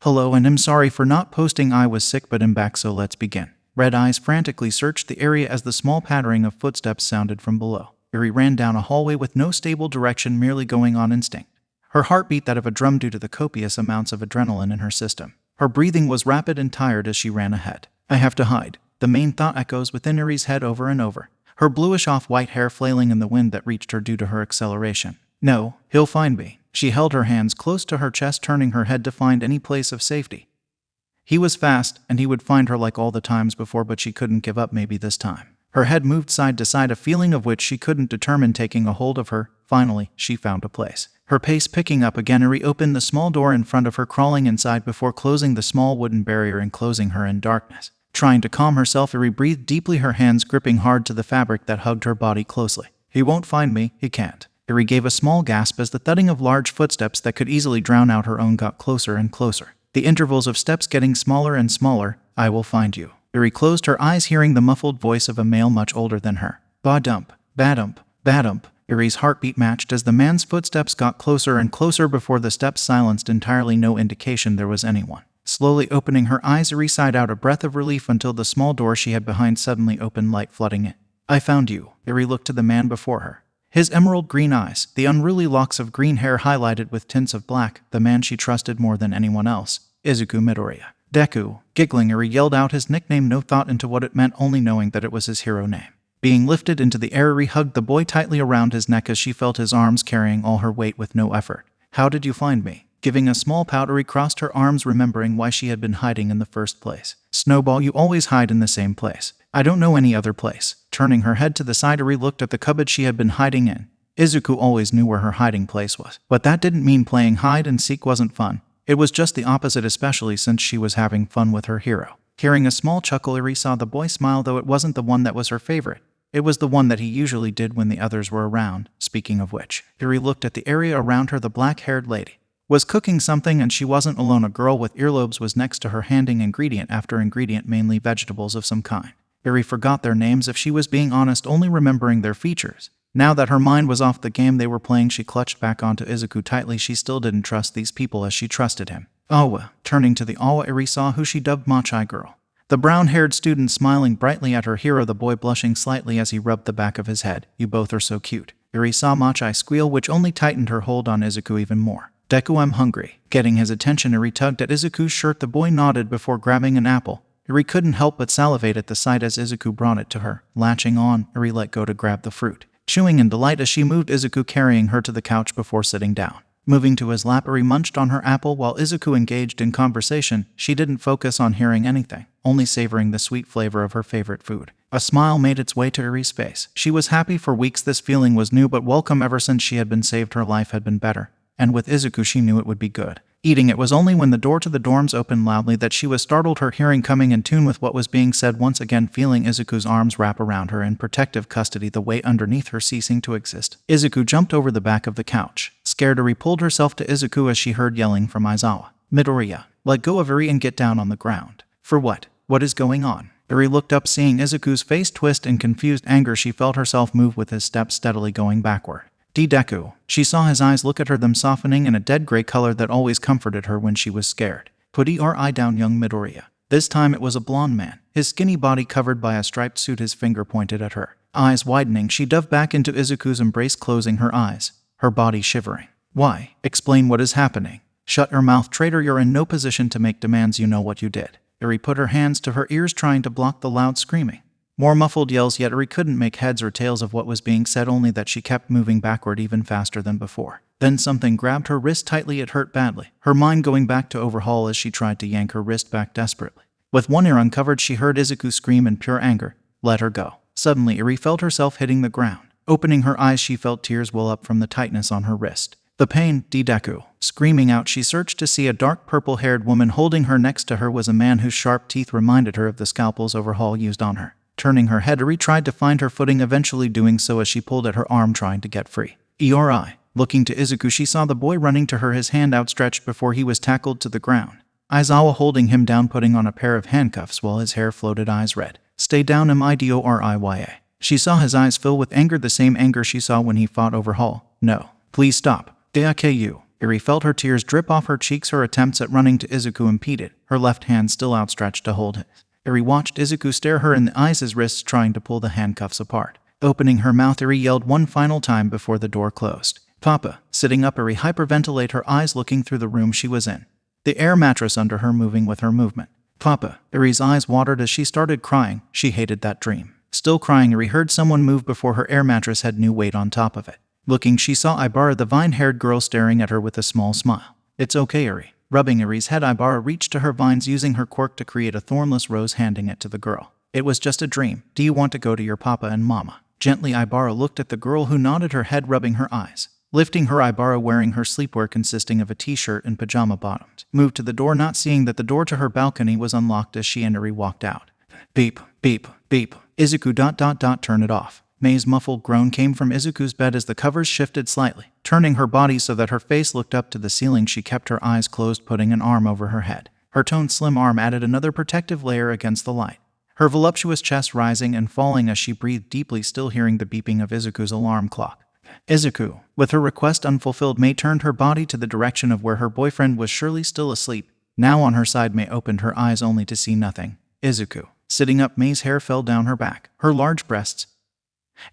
Hello, and I'm sorry for not posting. I was sick, but I'm back, so let's begin. Red eyes frantically searched the area as the small pattering of footsteps sounded from below. Eri ran down a hallway with no stable direction, merely going on instinct. Her heart beat that of a drum due to the copious amounts of adrenaline in her system. Her breathing was rapid and tired as she ran ahead. I have to hide. The main thought echoes within Eri's head over and over, her bluish off-white hair flailing in the wind that reached her due to her acceleration. No, he'll find me. She held her hands close to her chest, turning her head to find any place of safety. He was fast, and he would find her like all the times before, but she couldn't give up, maybe this time. Her head moved side to side, a feeling of which she couldn't determine taking a hold of her. Finally, she found a place. Her pace picking up again, Eri opened the small door in front of her, crawling inside before closing the small wooden barrier enclosing her in darkness. Trying to calm herself, Eri breathed deeply, her hands gripping hard to the fabric that hugged her body closely. He won't find me, he can't. Eri gave a small gasp as the thudding of large footsteps that could easily drown out her own got closer and closer, the intervals of steps getting smaller and smaller. I will find you. Eri closed her eyes, hearing the muffled voice of a male much older than her. Ba-dump, ba-dump, ba-dump. Eri's heartbeat matched as the man's footsteps got closer and closer before the steps silenced entirely, no indication there was anyone. Slowly opening her eyes, Eri sighed out a breath of relief until the small door she had behind suddenly opened, light flooding it. I found you. Eri looked to the man before her. His emerald green eyes, the unruly locks of green hair highlighted with tints of black, the man she trusted more than anyone else, Izuku Midoriya. Deku. Giggling, Eri yelled out his nickname, no thought into what it meant, only knowing that it was his hero name. Being lifted into the air, Eri hugged the boy tightly around his neck as she felt his arms carrying all her weight with no effort. How did you find me? Giving a small pout, Eri crossed her arms, remembering why she had been hiding in the first place. Snowball, you always hide in the same place. I don't know any other place. Turning her head to the side, Eri looked at the cupboard she had been hiding in. Izuku always knew where her hiding place was, but that didn't mean playing hide and seek wasn't fun. It was just the opposite, especially since she was having fun with her hero. Hearing a small chuckle, Eri saw the boy smile, though it wasn't the one that was her favorite. It was the one that he usually did when the others were around. Speaking of which, Eri looked at the area around her. The black-haired lady was cooking something, and she wasn't alone. A girl with earlobes was next to her, handing ingredient after ingredient, mainly vegetables of some kind. Eri forgot their names, if she was being honest, only remembering their features. Now that her mind was off the game they were playing, she clutched back onto Izuku tightly. She still didn't trust these people as she trusted him. Awa. Turning to the Awa, Eri saw who she dubbed Machai Girl. The brown-haired student smiling brightly at her hero, the boy blushing slightly as he rubbed the back of his head. You both are so cute. Eri saw Machai squeal, which only tightened her hold on Izuku even more. Deku, I'm hungry. Getting his attention, Eri tugged at Izuku's shirt. The boy nodded before grabbing an apple. Eri couldn't help but salivate at the sight as Izuku brought it to her. Latching on, Eri let go to grab the fruit, chewing in delight as she moved Izuku, carrying her to the couch before sitting down. Moving to his lap, Eri munched on her apple while Izuku engaged in conversation. She didn't focus on hearing anything, only savoring the sweet flavor of her favorite food. A smile made its way to Eri's face. She was happy for weeks. This feeling was new but welcome. Ever since she had been saved, her life had been better. And with Izuku, she knew it would be good. Eating, it was only when the door to the dorms opened loudly that she was startled, her hearing coming in tune with what was being said. Once again, feeling Izuku's arms wrap around her in protective custody, the weight underneath her ceasing to exist. Izuku jumped over the back of the couch. Scared, Eri pulled herself to Izuku as she heard yelling from Aizawa. Midoriya, let go of Eri and get down on the ground. For what? What is going on? Eri looked up, seeing Izuku's face twist in confused anger. She felt herself move with his steps steadily going backward. Deku. She saw his eyes look at her, them softening in a dead gray color that always comforted her when she was scared. Put your eye down, young Midoriya. This time it was a blonde man, his skinny body covered by a striped suit, his finger pointed at her. Eyes widening, she dove back into Izuku's embrace, closing her eyes, her body shivering. Why? Explain what is happening. Shut your mouth, traitor. You're in no position to make demands. You know what you did. Eri put her hands to her ears, trying to block the loud screaming. More muffled yells, yet Eri couldn't make heads or tails of what was being said, only that she kept moving backward even faster than before. Then something grabbed her wrist tightly. It hurt badly, her mind going back to Overhaul as she tried to yank her wrist back desperately. With one ear uncovered, she heard Izuku scream in pure anger. Let her go. Suddenly, Eri felt herself hitting the ground. Opening her eyes, she felt tears well up from the tightness on her wrist. The pain, Deku. Screaming out, she searched to see a dark purple-haired woman holding her. Next to her was a man whose sharp teeth reminded her of the scalpels Overhaul used on her. Turning her head, Eri tried to find her footing, eventually doing so as she pulled at her arm, trying to get free. Eri. Looking to Izuku, she saw the boy running to her, his hand outstretched before he was tackled to the ground. Aizawa holding him down, putting on a pair of handcuffs while his hair floated, eyes red. Stay down, Midoriya. She saw his eyes fill with anger, the same anger she saw when he fought Overhaul. No. Please stop. Deku. Eri felt her tears drip off her cheeks. Her attempts at running to Izuku impeded, her left hand still outstretched to hold his. Eri watched Izuku stare her in the eyes, his wrists trying to pull the handcuffs apart. Opening her mouth, Eri yelled one final time before the door closed. "Papa!" Sitting up, Eri hyperventilate, her eyes looking through the room she was in, the air mattress under her moving with her movement. "Papa!" Eri's eyes watered as she started crying. She hated that dream. Still crying, Eri heard someone move before her air mattress had new weight on top of it. Looking, she saw Ibara, the vine-haired girl, staring at her with a small smile. "It's okay, Eri." Rubbing Eri's head, Ibara reached to her vines using her quirk to create a thornless rose, handing it to the girl. "It was just a dream. Do you want to go to your papa and mama?" Gently, Ibara looked at the girl, who nodded her head, rubbing her eyes. Lifting her, Ibara, wearing her sleepwear consisting of a t-shirt and pajama bottoms, moved to the door, not seeing that the door to her balcony was unlocked as she and Eri walked out. "Beep, beep, beep. Izuku ... turn it off." Mei's muffled groan came from Izuku's bed as the covers shifted slightly, turning her body so that her face looked up to the ceiling. She kept her eyes closed, putting an arm over her head. Her toned slim arm added another protective layer against the light, her voluptuous chest rising and falling as she breathed deeply, still hearing the beeping of Izuku's alarm clock. "Izuku." With her request unfulfilled, Mei turned her body to the direction of where her boyfriend was surely still asleep. Now on her side, Mei opened her eyes only to see nothing. Izuku. Sitting up, Mei's hair fell down her back, her large breasts,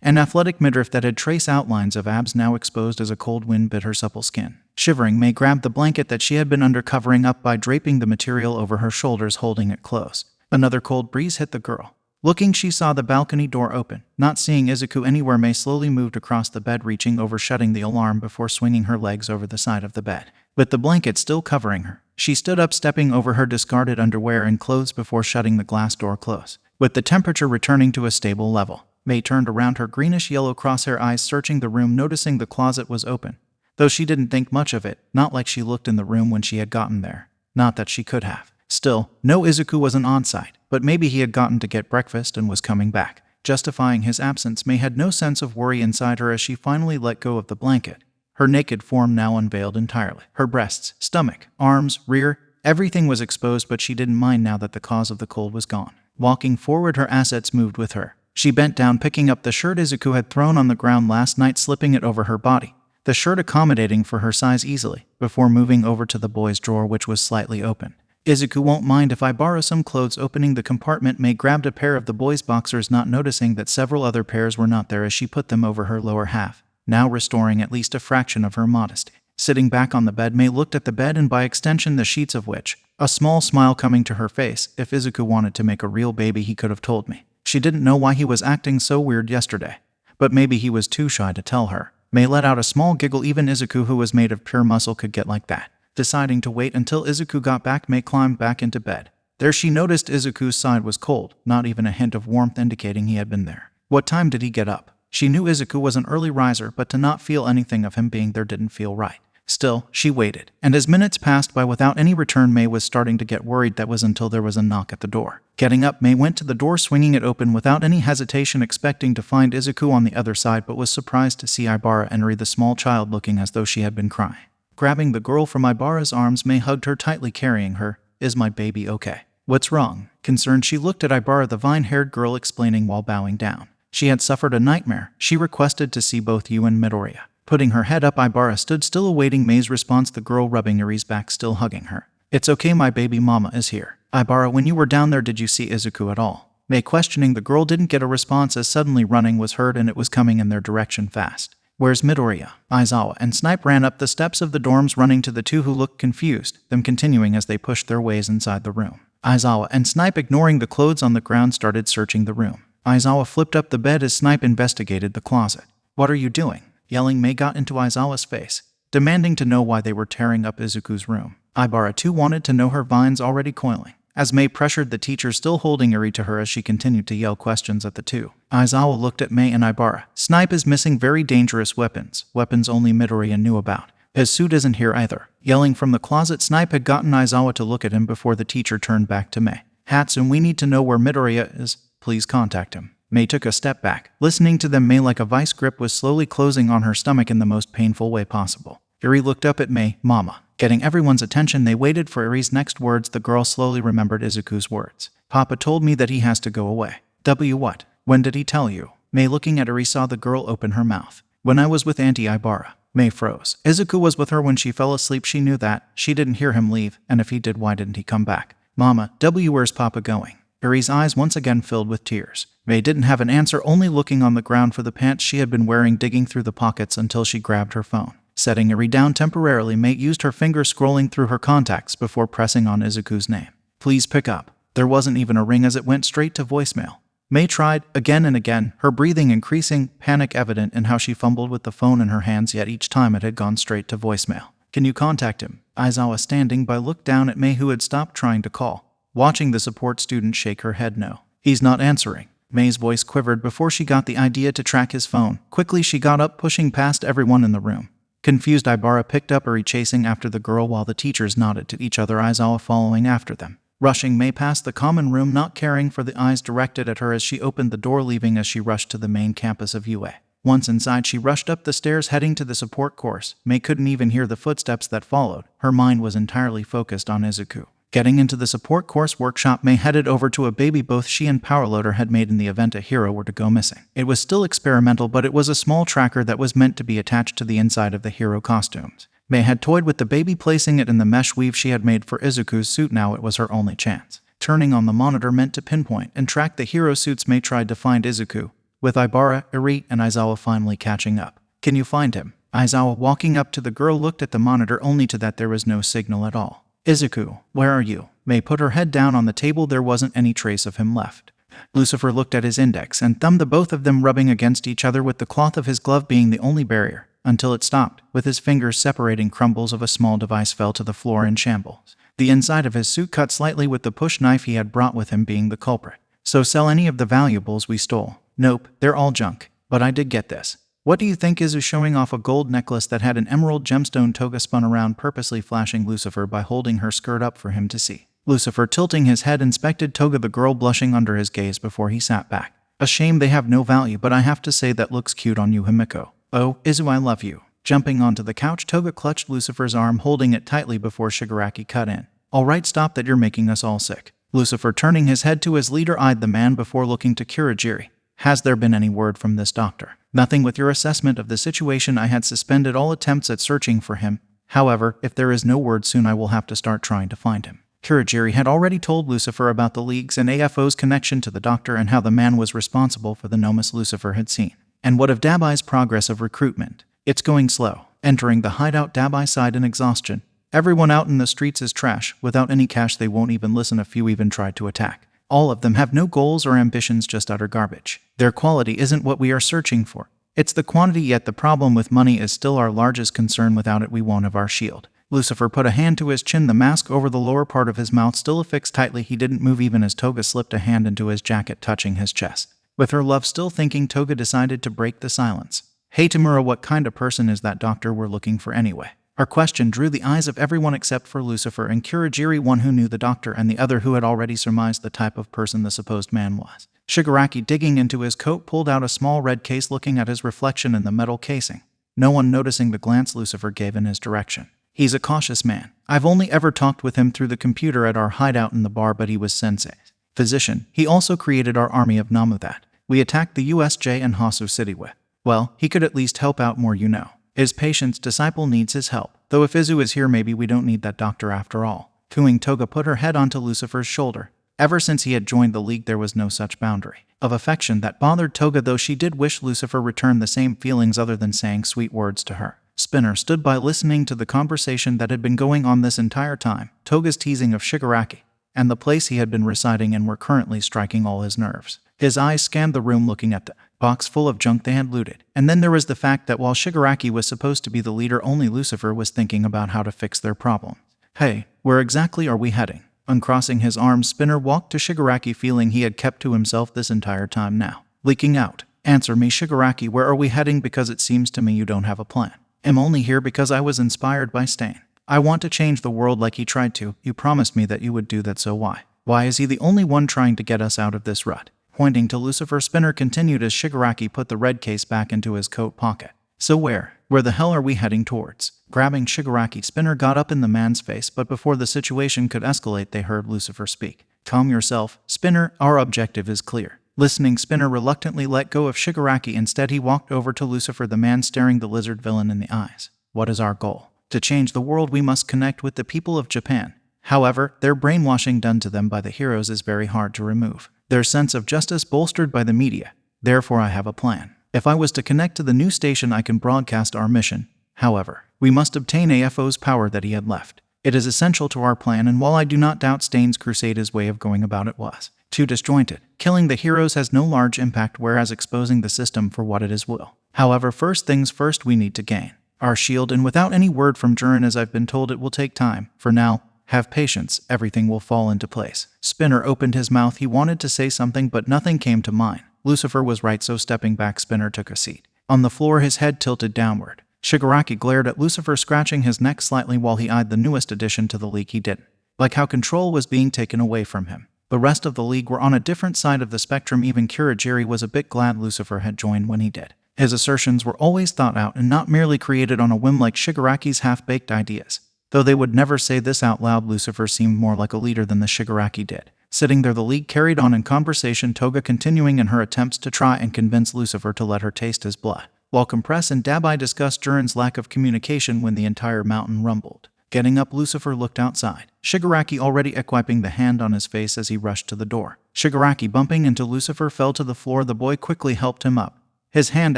an athletic midriff that had trace outlines of abs now exposed as a cold wind bit her supple skin. Shivering, Mei grabbed the blanket that she had been under, covering up by draping the material over her shoulders, holding it close. Another cold breeze hit the girl. Looking, she saw the balcony door open. Not seeing Izuku anywhere, Mei slowly moved across the bed, reaching over, shutting the alarm before swinging her legs over the side of the bed. With the blanket still covering her, she stood up, stepping over her discarded underwear and clothes before shutting the glass door close. With the temperature returning to a stable level, Mei turned around, her greenish-yellow crosshair eyes searching the room, noticing the closet was open. Though she didn't think much of it, not like she looked in the room when she had gotten there. Not that she could have. Still, no, Izuku wasn't on site, but maybe he had gotten to get breakfast and was coming back. Justifying his absence, Mei had no sense of worry inside her as she finally let go of the blanket. Her naked form now unveiled entirely. Her breasts, stomach, arms, rear, everything was exposed, but she didn't mind now that the cause of the cold was gone. Walking forward, her assets moved with her. She bent down, picking up the shirt Izuku had thrown on the ground last night, slipping it over her body, the shirt accommodating for her size easily, before moving over to the boy's drawer, which was slightly open. "Izuku won't mind if I borrow some clothes." Opening the compartment, Mei grabbed a pair of the boy's boxers, not noticing that several other pairs were not there as she put them over her lower half, now restoring at least a fraction of her modesty. Sitting back on the bed, Mei looked at the bed and by extension the sheets of which, a small smile coming to her face. If Izuku wanted to make a real baby, he could have told me. She didn't know why he was acting so weird yesterday, but maybe he was too shy to tell her. Mei let out a small giggle. Even Izuku, who was made of pure muscle, could get like that. Deciding to wait until Izuku got back, Mei climbed back into bed. There she noticed Izuku's side was cold, not even a hint of warmth indicating he had been there. What time did he get up? She knew Izuku was an early riser, but to not feel anything of him being there didn't feel right. Still, she waited, and as minutes passed by without any return, Mei was starting to get worried. That was until there was a knock at the door. Getting up, Mei went to the door, swinging it open without any hesitation, expecting to find Izuku on the other side, but was surprised to see Ibara and Eri, the small child, looking as though she had been crying. Grabbing the girl from Ibara's arms, Mei hugged her tightly, carrying her. "Is my baby okay?" "What's wrong?" Concerned, she looked at Ibara, the vine-haired girl, explaining while bowing down. She had suffered a nightmare. She requested to see both you and Midoriya. Putting her head up, Ibara stood still, awaiting Mei's response, the girl rubbing Eri's back, still hugging her. "It's okay, my baby mama is here." "Ibara, when you were down there, did you see Izuku at all?" Mei questioning the girl didn't get a response as suddenly running was heard and it was coming in their direction fast. "Where's Midoriya?" Aizawa and Snipe ran up the steps of the dorms, running to the two, who looked confused, them continuing as they pushed their ways inside the room. Aizawa and Snipe, ignoring the clothes on the ground, started searching the room. Aizawa flipped up the bed as Snipe investigated the closet. "What are you doing?" Yelling, Mei got into Aizawa's face, demanding to know why they were tearing up Izuku's room. Ibara too wanted to know, her vines already coiling, as Mei pressured the teacher, still holding Eri to her as she continued to yell questions at the two. Aizawa looked at Mei and Ibara. "Snipe is missing very dangerous weapons only Midoriya knew about. His suit isn't here either." Yelling from the closet, Snipe had gotten Aizawa to look at him before the teacher turned back to Mei. "Hatsune, we need to know where Midoriya is. Please contact him." Mei took a step back, listening to them. Mei, like a vice grip, was slowly closing on her stomach in the most painful way possible. Eri looked up at Mei. "Mama." Getting everyone's attention, they waited for Eri's next words. The girl slowly remembered Izuku's words. "Papa told me that he has to go away." What? When did he tell you?" Mei, looking at Eri, saw the girl open her mouth. "When I was with Auntie Ibara." May froze. Izuku was with her when she fell asleep. She knew that. She didn't hear him leave, and if he did, why didn't he come back? Mama, where's Papa going? Yuri's eyes once again filled with tears. May didn't have an answer, only looking on the ground for the pants she had been wearing, digging through the pockets until she grabbed her phone. Setting Yuri down temporarily, May used her finger scrolling through her contacts before pressing on Izuku's name. Please pick up. There wasn't even a ring as it went straight to voicemail. May tried again and again, her breathing increasing, panic evident in how she fumbled with the phone in her hands, yet each time it had gone straight to voicemail. Can you contact him? Aizawa, standing by, looked down at May, who had stopped trying to call, watching the support student shake her head no. He's not answering. May's voice quivered before she got the idea to track his phone. Quickly she got up, pushing past everyone in the room. Confused Ibara picked up Eri, chasing after the girl while the teachers nodded to each other, Aizawa following after them. Rushing May past the common room, not caring for the eyes directed at her as she opened the door, leaving as she rushed to the main campus of UA. Once inside, she rushed up the stairs heading to the support course. May couldn't even hear the footsteps that followed. Her mind was entirely focused on Izuku. Getting into the support course workshop, May headed over to a baby both she and Powerloader had made in the event a hero were to go missing. It was still experimental, but it was a small tracker that was meant to be attached to the inside of the hero costumes. May had toyed with the baby, placing it in the mesh weave she had made for Izuku's suit. Now it was her only chance. Turning on the monitor meant to pinpoint and track the hero suits, May tried to find Izuku, with Ibara, Eri, and Aizawa finally catching up. Can you find him? Aizawa, walking up to the girl, looked at the monitor, only to that there was no signal at all. Izuku, where are you? May put her head down on the table. There wasn't any trace of him left. Lucifer looked at his index and thumb, the both of them rubbing against each other, with the cloth of his glove being the only barrier, until it stopped, with his fingers separating. Crumbles of a small device fell to the floor in shambles. The inside of his suit cut slightly, with the push knife he had brought with him being the culprit. So sell any of the valuables we stole? Nope, they're all junk. But I did get this. What do you think? Izu, showing off a gold necklace that had an emerald gemstone. Toga spun around, purposely flashing Lucifer by holding her skirt up for him to see. Lucifer, tilting his head, inspected Toga, the girl blushing under his gaze before he sat back. A shame they have no value, but I have to say that looks cute on you, Himiko. Oh, Izu, I love you. Jumping onto the couch, Toga clutched Lucifer's arm, holding it tightly before Shigaraki cut in. All right, stop that, you're making us all sick. Lucifer, turning his head to his leader, eyed the man before looking to Kurogiri. Has there been any word from this doctor? Nothing. With your assessment of the situation, I had suspended all attempts at searching for him. However, if there is no word soon, I will have to start trying to find him. Kurogiri had already told Lucifer about the League's and AFO's connection to the doctor and how the man was responsible for the nomus Lucifer had seen. And what of Dabai's progress of recruitment? It's going slow. Entering the hideout, Dabai sighed in exhaustion. Everyone out in the streets is trash. Without any cash, they won't even listen. A few even tried to attack. All of them have no goals or ambitions, just utter garbage. Their quality isn't what we are searching for. It's the quantity, yet the problem with money is still our largest concern. Without it, we won't have our shield. Lucifer put a hand to his chin, the mask over the lower part of his mouth still affixed tightly. He didn't move even as Toga slipped a hand into his jacket, touching his chest. With her love still thinking, Toga decided to break the silence. Hey Tamura, what kind of person is that doctor we're looking for anyway? Her question drew the eyes of everyone except for Lucifer and Kurogiri, one who knew the doctor and the other who had already surmised the type of person the supposed man was. Shigaraki, digging into his coat, pulled out a small red case, looking at his reflection in the metal casing. No one noticing the glance Lucifer gave in his direction. He's a cautious man. I've only ever talked with him through the computer at our hideout in the bar, but he was sensei's physician. He also created our army of Namu that we attacked the USJ and Hasu City with. Well, he could at least help out more, you know. His patient's disciple needs his help. Though if Izu is here, maybe we don't need that doctor after all. Cooing, Toga put her head onto Lucifer's shoulder. Ever since he had joined the League, there was no such boundary of affection that bothered Toga, though she did wish Lucifer returned the same feelings other than saying sweet words to her. Spinner stood by, listening to the conversation that had been going on this entire time. Toga's teasing of Shigaraki and the place he had been residing in were currently striking all his nerves. His eyes scanned the room, looking at the box full of junk they had looted. And then there was the fact that while Shigaraki was supposed to be the leader, only Lucifer was thinking about how to fix their problem. Hey, where exactly are we heading? Uncrossing his arms, Spinner walked to Shigaraki, feeling he had kept to himself this entire time now. Leaking out. Answer me, Shigaraki, where are we heading? Because it seems to me you don't have a plan. I'm only here because I was inspired by Stain. I want to change the world like he tried to. You promised me that you would do that, so why? Why is he the only one trying to get us out of this rut? Pointing to Lucifer, Spinner continued as Shigaraki put the red case back into his coat pocket. So where the hell are we heading towards? Grabbing Shigaraki, Spinner got up in the man's face, but before the situation could escalate, they heard Lucifer speak. Calm yourself, Spinner, our objective is clear. Listening, Spinner reluctantly let go of Shigaraki. Instead, he walked over to Lucifer, the man staring the lizard villain in the eyes. What is our goal? To change the world, we must connect with the people of Japan. However, their brainwashing done to them by the heroes is very hard to remove. Their sense of justice bolstered by the media. Therefore, I have a plan. If I was to connect to the new station, I can broadcast our mission. However, we must obtain AFO's power that he had left. It is essential to our plan, and while I do not doubt Stain's Crusade's way of going about it was too disjointed, killing the heroes has no large impact, whereas exposing the system for what it is will. However, first things first, we need to gain our shield, and without any word from Jiren, as I've been told, it will take time. For now, have patience, everything will fall into place. Spinner opened his mouth. He wanted to say something, but nothing came to mind. Lucifer was right, so stepping back, Spinner took a seat. On the floor, his head tilted downward. Shigaraki glared at Lucifer, scratching his neck slightly while he eyed the newest addition to the league. He didn't like how control was being taken away from him. The rest of the league were on a different side of the spectrum. Even Kurogiri was a bit glad Lucifer had joined when he did. His assertions were always thought out and not merely created on a whim like Shigaraki's half-baked ideas. Though they would never say this out loud, Lucifer seemed more like a leader than the Shigaraki did. Sitting there, the league carried on in conversation, Toga continuing in her attempts to try and convince Lucifer to let her taste his blood, while Compress and Dabai discussed Jiren's lack of communication when the entire mountain rumbled. Getting up, Lucifer looked outside, Shigaraki already equipping the hand on his face as he rushed to the door. Shigaraki, bumping into Lucifer, fell to the floor. The boy quickly helped him up, his hand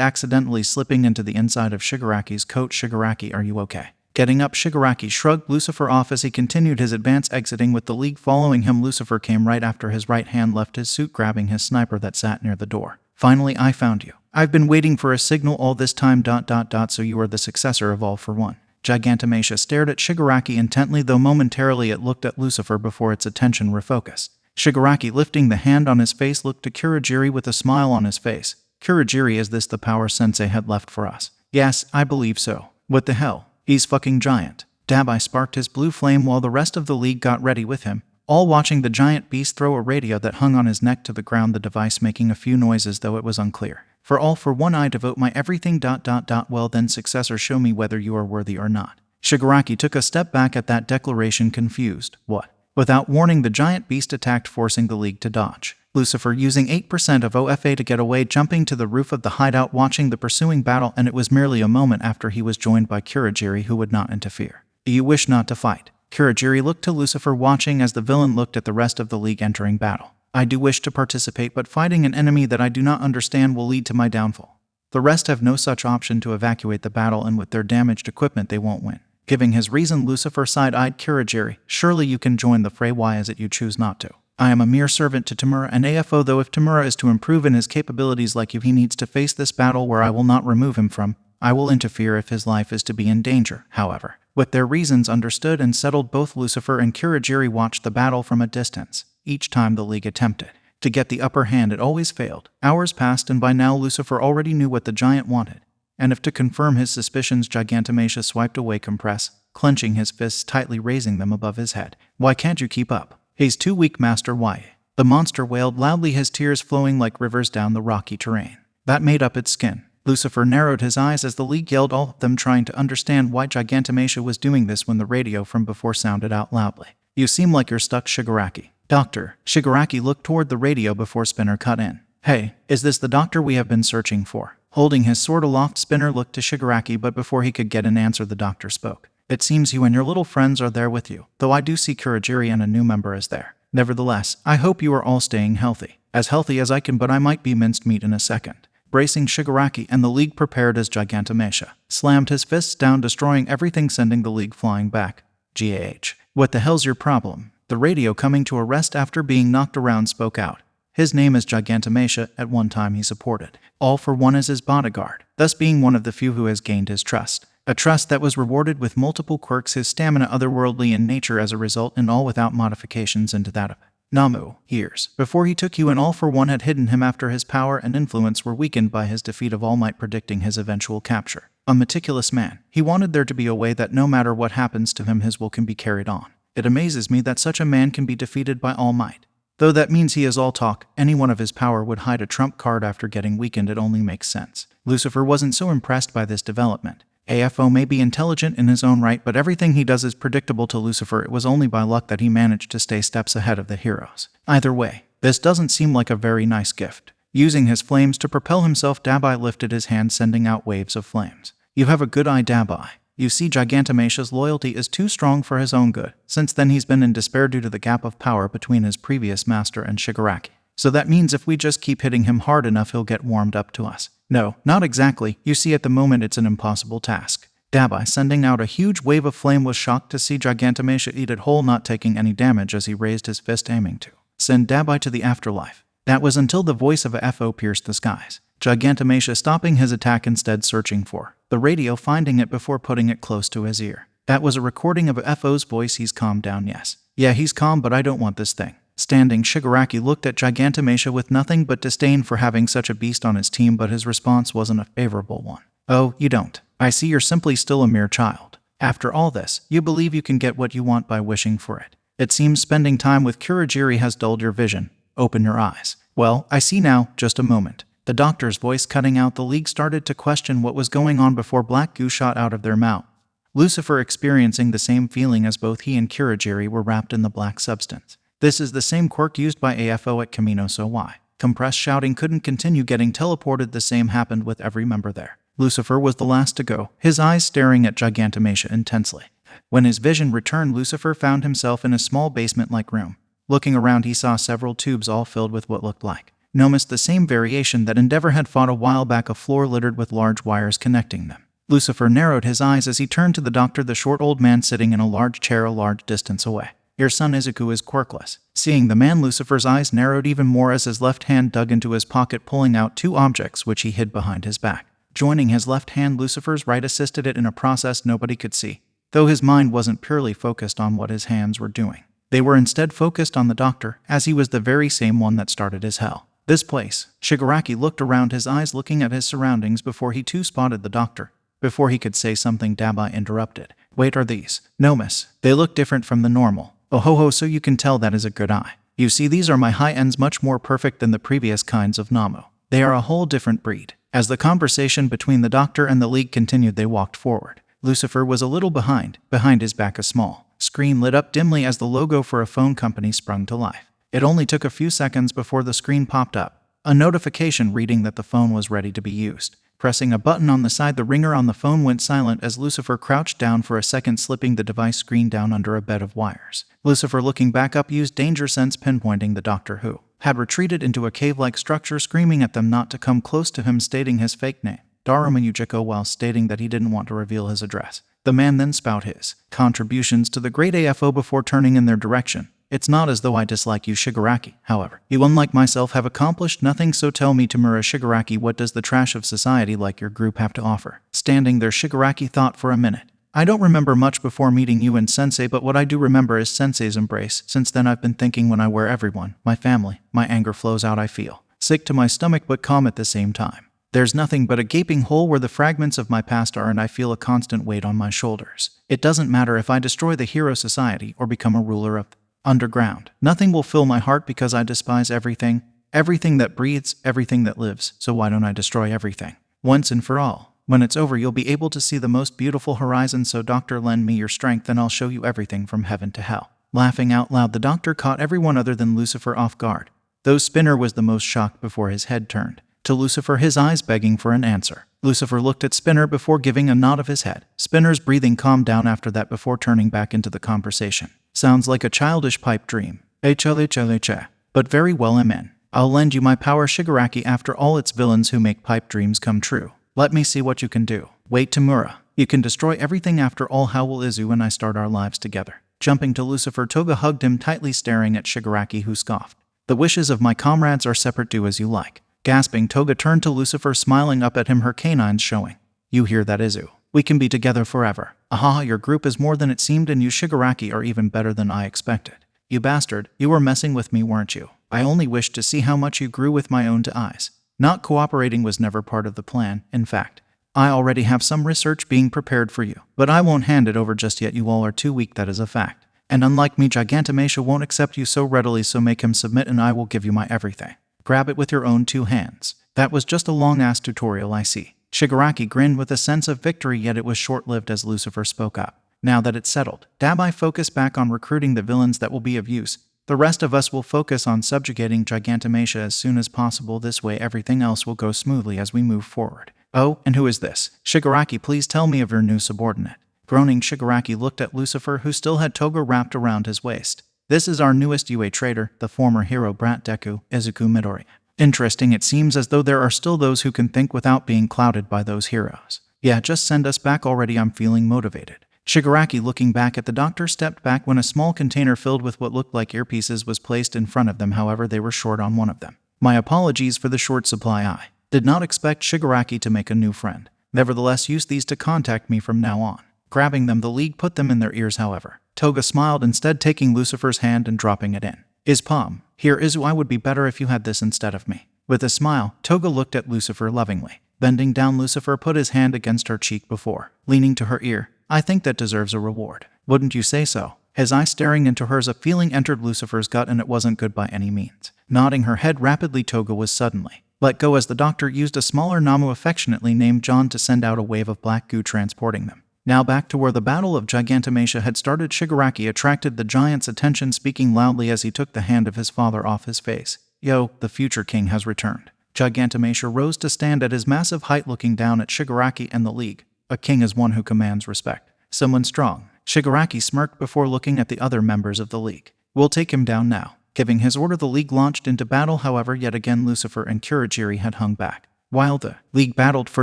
accidentally slipping into the inside of Shigaraki's coat. Shigaraki, are you okay? Getting up, Shigaraki shrugged Lucifer off as he continued his advance, exiting with the league following him. Lucifer came right after. His right hand left his suit, grabbing his sniper that sat near the door. Finally, I found you. I've been waiting for a signal all this time. So you are the successor of All for One. Gigantomachia stared at Shigaraki intently, though momentarily it looked at Lucifer before its attention refocused. Shigaraki, lifting the hand on his face, looked to Kurogiri with a smile on his face. Kurogiri, is this the power Sensei had left for us? Yes, I believe so. What the hell? He's fucking giant. Dabai sparked his blue flame while the rest of the league got ready with him, all watching the giant beast throw a radio that hung on his neck to the ground, the device making a few noises, though it was unclear. For All for One, I devote my everything. Well then, successor, show me whether you are worthy or not. Shigaraki took a step back at that declaration, confused. What? Without warning, the giant beast attacked, forcing the league to dodge. Lucifer using 8% of OFA to get away, jumping to the roof of the hideout, watching the pursuing battle, and it was merely a moment after he was joined by Kurogiri, who would not interfere. Do you wish not to fight? Kurogiri looked to Lucifer, watching as the villain looked at the rest of the league entering battle. I do wish to participate, but fighting an enemy that I do not understand will lead to my downfall. The rest have no such option to evacuate the battle, and with their damaged equipment they won't win. Giving his reason, Lucifer side-eyed Kurogiri. Surely you can join the fray, why is it you choose not to? I am a mere servant to Tamura and AFO, though if Tamura is to improve in his capabilities like you, he needs to face this battle where I will not remove him from. I will interfere if his life is to be in danger. However, with their reasons understood and settled, both Lucifer and Kurogiri watched the battle from a distance. Each time the league attempted to get the upper hand, it always failed. Hours passed, and by now Lucifer already knew what the giant wanted. And if to confirm his suspicions, Gigantomachia swiped away Compress, clenching his fists tightly, raising them above his head. Why can't you keep up? He's too weak, Master. Why? The monster wailed loudly, his tears flowing like rivers down the rocky terrain that made up its skin. Lucifer narrowed his eyes as the league yelled, all of them trying to understand why Gigantomachia was doing this, when the radio from before sounded out loudly. You seem like you're stuck, Shigaraki. Doctor. Shigaraki looked toward the radio before Spinner cut in. Hey, is this the doctor we have been searching for? Holding his sword aloft, Spinner looked to Shigaraki, but before he could get an answer, the doctor spoke. It seems you and your little friends are there with you, though I do see Kurogiri and a new member is there. Nevertheless, I hope you are all staying healthy. As healthy as I can, but I might be minced meat in a second. Bracing Shigaraki and the league prepared as Gigantomachia slammed his fists down, destroying everything, sending the league flying back. GAH. What the hell's your problem? The radio, coming to a rest after being knocked around, spoke out. His name is Gigantomachia. At one time he supported All for One as his bodyguard, thus being one of the few who has gained his trust. A trust that was rewarded with multiple quirks, his stamina otherworldly in nature as a result, and all without modifications into that of Namu. Years before he took you, and All for One had hidden him after his power and influence were weakened by his defeat of All Might, predicting his eventual capture. A meticulous man, he wanted there to be a way that no matter what happens to him, his will can be carried on. It amazes me that such a man can be defeated by All Might. Though that means he is all talk, any one of his power would hide a trump card after getting weakened. It only makes sense. Lucifer wasn't so impressed by this development. AFO may be intelligent in his own right, but everything he does is predictable to Lucifer. It was only by luck that he managed to stay steps ahead of the heroes. Either way, This doesn't seem like a very nice gift. Using his flames to propel himself, Dabai lifted his hand, sending out waves of flames. You have a good eye, Dabai. You see, Gigantomachus' loyalty is too strong for his own good. Since then he's been in despair due to the gap of power between his previous master and Shigaraki. So that means if we just keep hitting him hard enough, he'll get warmed up to us. No, not exactly. You see, at the moment it's an impossible task. Dabai, sending out a huge wave of flame, was shocked to see Gigantomachus eat it whole, not taking any damage as he raised his fist, aiming to send Dabai to the afterlife. That was until the voice of a FO pierced the skies. Gigantomachus stopping his attack, instead searching for the radio, finding it before putting it close to his ear. That was a recording of a FO's voice. He's calmed down, yes. Yeah, he's calm, but I don't want this thing. Standing, Shigaraki looked at Gigantomachus with nothing but disdain for having such a beast on his team, but his response wasn't a favorable one. Oh, you don't. I see you're simply still a mere child. After all this, you believe you can get what you want by wishing for it. It seems spending time with Kurogiri has dulled your vision. Open your eyes. Well, I see now, just a moment. The doctor's voice cutting out, the League started to question what was going on before black goo shot out of their mouth. Lucifer, experiencing the same feeling as both he and Kurogiri, were wrapped in the black substance. This is the same quirk used by AFO at Kamino, so why? Compressed shouting couldn't continue. Getting teleported, the same happened with every member there. Lucifer was the last to go, his eyes staring at Gigantomachus intensely. When his vision returned, Lucifer found himself in a small basement-like room. Looking around, he saw several tubes all filled with what looked like Nomus, the same variation that Endeavor had fought a while back, a floor littered with large wires connecting them. Lucifer narrowed his eyes as he turned to the doctor, the short old man sitting in a large chair a large distance away. Your son Izuku is quirkless. Seeing the man, Lucifer's eyes narrowed even more as his left hand dug into his pocket, pulling out two objects which he hid behind his back. Joining his left hand, Lucifer's right assisted it in a process nobody could see, though his mind wasn't purely focused on what his hands were doing. They were instead focused on the doctor, as he was the very same one that started his hell. This place. Shigaraki looked around, his eyes looking at his surroundings before he too spotted the doctor. Before he could say something, Dabai interrupted. Wait, are these Nomus? They look different from the normal. Oh ho ho, so you can tell that is a good eye. You see, these are my high-ends, much more perfect than the previous kinds of Namo. They are a whole different breed. As the conversation between the doctor and the League continued, they walked forward. Lucifer was a little behind. Behind his back, a small screen lit up dimly as the logo for a phone company sprung to life. It only took a few seconds before the screen popped up, a notification reading that the phone was ready to be used. Pressing a button on the side, the ringer on the phone went silent as Lucifer crouched down for a second, slipping the device screen down under a bed of wires. Lucifer, looking back up, used danger sense, pinpointing the doctor, who had retreated into a cave-like structure, screaming at them not to come close to him, stating his fake name, Daruma Yujiko, while stating that he didn't want to reveal his address. The man then spout his contributions to the great AFO before turning in their direction. It's not as though I dislike you, Shigaraki. However, you, unlike myself, have accomplished nothing, so tell me, Tamura Shigaraki, what does the trash of society like your group have to offer? Standing there, Shigaraki thought for a minute. I don't remember much before meeting you and Sensei, but what I do remember is Sensei's embrace. Since then I've been thinking, when I wear everyone, my family, my anger flows out. I feel sick to my stomach but calm at the same time. There's nothing but a gaping hole where the fragments of my past are, and I feel a constant weight on my shoulders. It doesn't matter if I destroy the hero society or become a ruler of underground. Nothing will fill my heart because I despise everything that breathes, everything that lives. So why don't I destroy everything once and for all? When it's over, you'll be able to see the most beautiful horizon. So doctor, lend me your strength and I'll show you everything from heaven to hell. Laughing out loud, the doctor caught everyone other than Lucifer off guard. Though Spinner was the most shocked before his head turned to Lucifer, his eyes begging for an answer. Lucifer looked at Spinner before giving a nod of his head. Spinner's breathing calmed down after that before turning back into the conversation. Sounds like a childish pipe dream. But very well, I'm in. I'll lend you my power, Shigaraki. After all, it's villains who make pipe dreams come true. Let me see what you can do. Wait, Tamura. You can destroy everything. After all, how will Izu and I start our lives together? Jumping to Lucifer, Toga hugged him tightly, staring at Shigaraki, who scoffed. The wishes of my comrades are separate. Do as you like. Gasping, Toga turned to Lucifer, smiling up at him, her canines showing. You hear that, Izu? We can be together forever. Aha, your group is more than it seemed, and you, Shigaraki, are even better than I expected. You bastard, you were messing with me, weren't you? I only wished to see how much you grew with my own two eyes. Not cooperating was never part of the plan. In fact, I already have some research being prepared for you, but I won't hand it over just yet. You all are too weak, that is a fact. And unlike me, Gigantomachus won't accept you so readily, so make him submit and I will give you my everything. Grab it with your own two hands. That was just a long-ass tutorial, I see. Shigaraki grinned with a sense of victory, yet it was short-lived as Lucifer spoke up. Now that it's settled, Dabai focused back on recruiting the villains that will be of use. The rest of us will focus on subjugating Gigantomachia as soon as possible. This way everything else will go smoothly as we move forward. Oh, and who is this? Shigaraki, please tell me of your new subordinate. Groaning, Shigaraki looked at Lucifer, who still had toga wrapped around his waist. This is our newest UA trader, the former hero brat Deku, Izuku Midori. Interesting, it seems as though there are still those who can think without being clouded by those heroes. Yeah, just send us back already, I'm feeling motivated. Shigaraki, looking back at the doctor, stepped back when a small container filled with what looked like earpieces was placed in front of them. However, they were short on one of them. My apologies for the short supply. I did not expect Shigaraki to make a new friend. Nevertheless, use these to contact me from now on. Grabbing them, the League put them in their ears. However, Toga smiled, instead taking Lucifer's hand and dropping it in his palm. Here, Izu, I would be better if you had this instead of me. With a smile, Toga looked at Lucifer lovingly. Bending down, Lucifer put his hand against her cheek before leaning to her ear. I think that deserves a reward. Wouldn't you say so? His eye staring into hers, a feeling entered Lucifer's gut, and it wasn't good by any means. Nodding her head rapidly, Toga was suddenly let go as the doctor used a smaller Namu affectionately named John to send out a wave of black goo transporting them. Now back to where the Battle of Gigantomachia had started, Shigaraki attracted the giant's attention, speaking loudly as he took the hand of his father off his face. Yo, the future king has returned. Gigantomachia rose to stand at his massive height, looking down at Shigaraki and the League. A king is one who commands respect. Someone strong. Shigaraki smirked before looking at the other members of the League. We'll take him down now. Giving his order, the League launched into battle. However, yet again Lucifer and Kurogiri had hung back. While the League battled for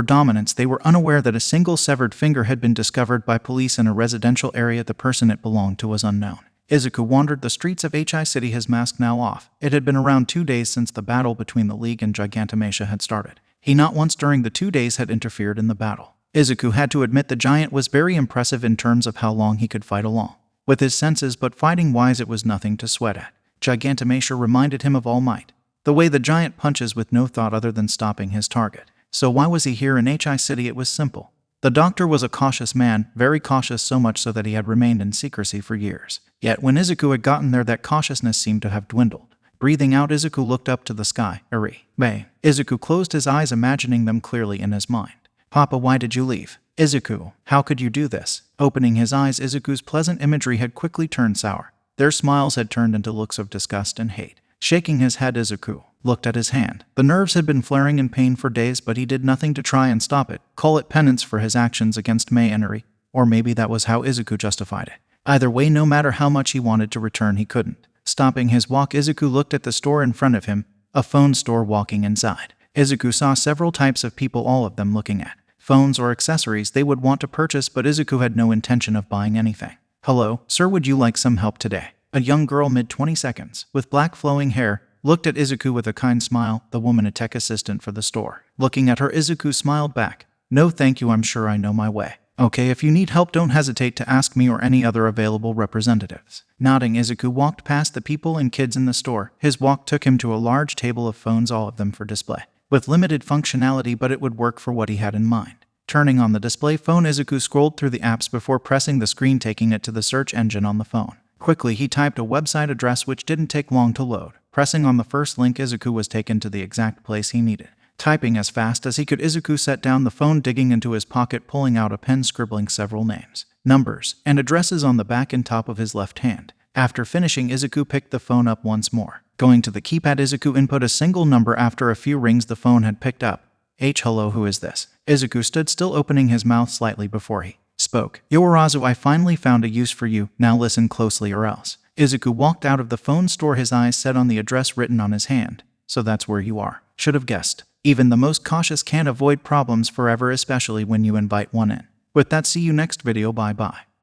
dominance, they were unaware that a single severed finger had been discovered by police in a residential area. The person it belonged to was unknown. Izuku wandered the streets of Hi City, his mask now off. It had been around 2 days since the battle between the League and Gigantomachia had started. He not once during the 2 days had interfered in the battle. Izuku had to admit the giant was very impressive in terms of how long he could fight along with his senses, but fighting-wise it was nothing to sweat at. Gigantomachia reminded him of All Might. The way the giant punches with no thought other than stopping his target. So why was he here in Hi City? It was simple. The doctor was a cautious man, very cautious, so much so that he had remained in secrecy for years. Yet when Izuku had gotten there, that cautiousness seemed to have dwindled. Breathing out, Izuku looked up to the sky. May. Izuku closed his eyes, imagining them clearly in his mind. Papa, why did you leave? Izuku, how could you do this? Opening his eyes, Izuku's pleasant imagery had quickly turned sour. Their smiles had turned into looks of disgust and hate. Shaking his head, Izuku looked at his hand. The nerves had been flaring in pain for days, but he did nothing to try and stop it. Call it penance for his actions against Mei and Eri, or maybe that was how Izuku justified it. Either way, no matter how much he wanted to return, he couldn't. Stopping his walk, Izuku looked at the store in front of him, a phone store. Walking inside, Izuku saw several types of people, all of them looking at phones or accessories they would want to purchase, but Izuku had no intention of buying anything. Hello, sir, would you like some help today? A young girl mid-20s, with black flowing hair, looked at Izuku with a kind smile, the woman a tech assistant for the store. Looking at her, Izuku smiled back. No thank you, I'm sure I know my way. Okay, if you need help, don't hesitate to ask me or any other available representatives. Nodding, Izuku walked past the people and kids in the store. His walk took him to a large table of phones, all of them for display. With limited functionality, but it would work for what he had in mind. Turning on the display phone, Izuku scrolled through the apps before pressing the screen, taking it to the search engine on the phone. Quickly, he typed a website address which didn't take long to load. Pressing on the first link, Izuku was taken to the exact place he needed. Typing as fast as he could, Izuku set down the phone, digging into his pocket, pulling out a pen, scribbling several names, numbers, and addresses on the back and top of his left hand. After finishing, Izuku picked the phone up once more. Going to the keypad, Izuku input a single number. After a few rings, the phone had picked up. Hello, who is this? Izuku stood still, opening his mouth slightly before he spoke. Yorazu, I finally found a use for you. Now listen closely or else. Izuku walked out of the phone store, his eyes set on the address written on his hand. So that's where you are. Should have guessed. Even the most cautious can't avoid problems forever, especially when you invite one in. With that, see you next video. Bye bye.